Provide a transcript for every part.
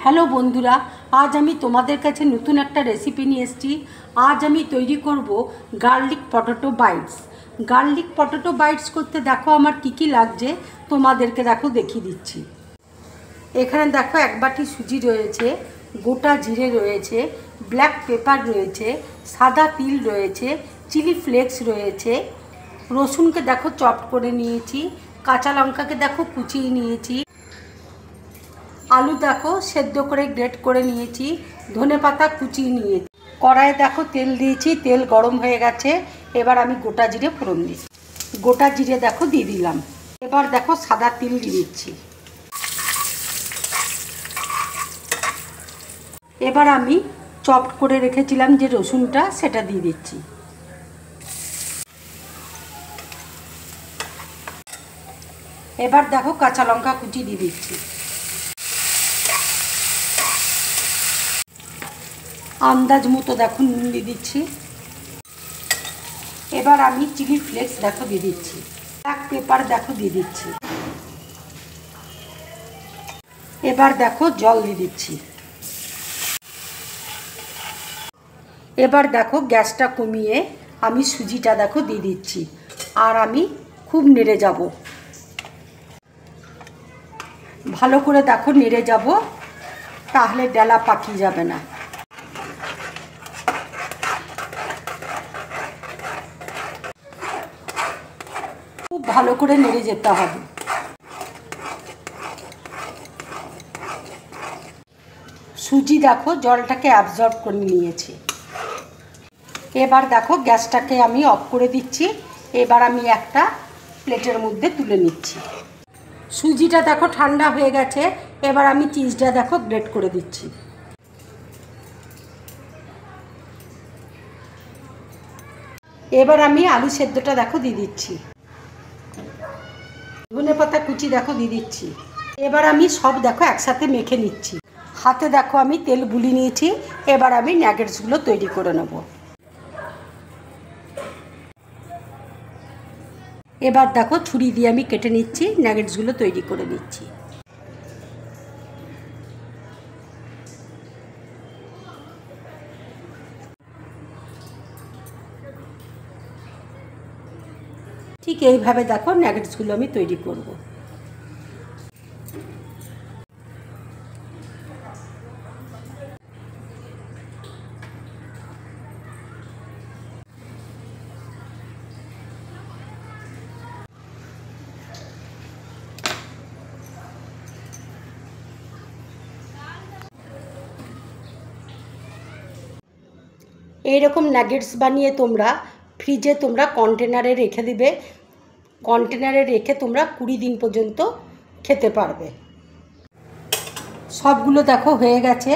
Hello বন্ধুরা, আজ আমি তোমাদের কাছে নতুন একটা রেসিপি নিয়ে এসেছি। আজ আমি তৈরি করব garlic potato bites. Garlic potato bites করতে দেখো আমার কি কি লাগছে, তোমাদেরকে দেখো দেখিয়ে দিচ্ছি। এখানে দেখো এক বাটি সুজি রয়েছে, গোটা জিরে রয়েছে, ব্ল্যাক পেপার রয়েছে, সাদা তিল রয়েছে, চিলি ফ্লেক্স রয়েছে, রসুনকে দেখো চপ করে নিয়েছি, কাঁচা লঙ্কাকে দেখো কুচিয়ে নিয়েছি, আলু দেখো সেদ্ধ করে গ্রেট করে নিয়েছি, ধনেপাতা কুচিয়ে নিয়েছি। কড়াইয়ে দেখো তেল দিয়েছি, তেল গরম হয়ে গেছে। এবার আমি গোটা জিরে ফোড়ন দিচ্ছি। গোটা জিরে দেখো দিয়ে দিলাম। এবার দেখো সাদা তিল দিয়ে দিচ্ছি। এবার আমি চপ করে রেখেছিলাম যে রসুনটা, সেটা দিয়ে দিচ্ছি। এবার দেখো কাঁচা লঙ্কা কুচি দিয়ে দিচ্ছি। আন্দাজ মতো দেখো নুন দিয়ে দিচ্ছি। এবার আমি চিলি ফ্লেক্স দেখো দিয়ে দিচ্ছি, ব্ল্যাক পেপার দেখো দিয়ে দিচ্ছি। এবার দেখো জল দিয়ে দিচ্ছি। এবার দেখো গ্যাসটা কমিয়ে আমি সুজিটা দেখো দিয়ে দিচ্ছি, আর আমি খুব নেড়ে যাব, ভালো করে দেখো নেড়ে যাব, তাহলে ডালা পাকিয়ে যাবে না। খুব ভালো করে নেড়ে যেতে হবে। সুজি দেখো জলটাকে অ্যাবজর্ব করে নিয়েছে। এবার দেখো গ্যাসটাকে আমি অফ করে দিচ্ছি। এবার আমি একটা প্লেটের মধ্যে তুলে নিচ্ছি। সুজিটা দেখো ঠান্ডা হয়ে গেছে। এবার আমি চিজটা দেখো গ্রেট করে দিচ্ছি। এবার আমি আলু সেদ্ধটা দেখো দিয়ে দিচ্ছি, ধনেপাতা কুচি দেখো দিয়ে দিচ্ছি। এবার আমি সব দেখো একসাথে মেখে নিচ্ছি। হাতে দেখো আমি তেল বুলিয়ে নিয়েছি। এবার আমি ন্যাগেটসগুলো তৈরি করে নেব। এবার দেখো ছুরি দিয়ে আমি কেটে নিচ্ছি, ন্যাগেটসগুলো তৈরি করে নিচ্ছি। ঠিক এইভাবে দেখো ন্যাগেটসগুলো আমি তৈরি করব। এইরকম নাগেটস বানিয়ে তোমরা ফ্রিজে তোমরা কন্টেনারে রেখে দিবে। কন্টেনারে রেখে তোমরা 20 দিন পর্যন্ত খেতে পারবে। সবগুলো দেখো হয়ে গেছে।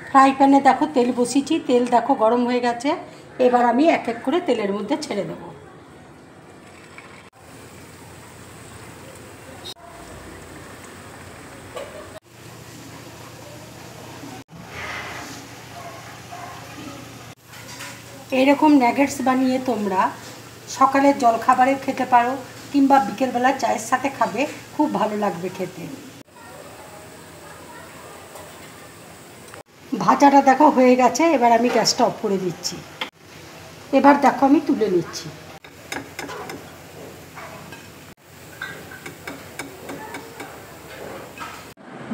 ফ্রাই প্যানে দেখো তেল বসিয়েছি, তেল দেখো গরম হয়ে গেছে। এবার আমি এক এক করে তেলের মধ্যে ছেড়ে দেবো। এইরকম ন্যাগেটস বানিয়ে তোমরা সকালের জলখাবারে খেতে পারো, কিংবা বিকেলবেলা চায়ের সাথে খাবে, খুব ভালো লাগবে খেতে। ভাজাটা দেখো হয়ে গেছে। এবার আমি গ্যাসটা অফ করে দিচ্ছি। এবার দেখো আমি তুলে নিচ্ছি।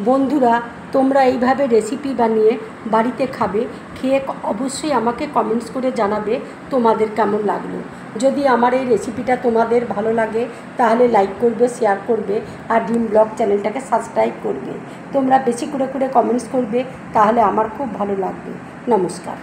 বন্ধুরা, তোমরা এইভাবে রেসিপি বানিয়ে বাড়িতে খাবে, খেয়ে অবশ্যই আমাকে কমেন্টস করে জানাবে তোমাদের কেমন লাগলো। যদি আমার এই রেসিপিটা তোমাদের ভালো লাগে তাহলে লাইক করবে, শেয়ার করবে, আর ড্রিম ব্লগ চ্যানেলটাকে সাবস্ক্রাইব করবে। তোমরা বেশি করে কমেন্টস করবে, তাহলে আমার খুব ভালো লাগবে। নমস্কার।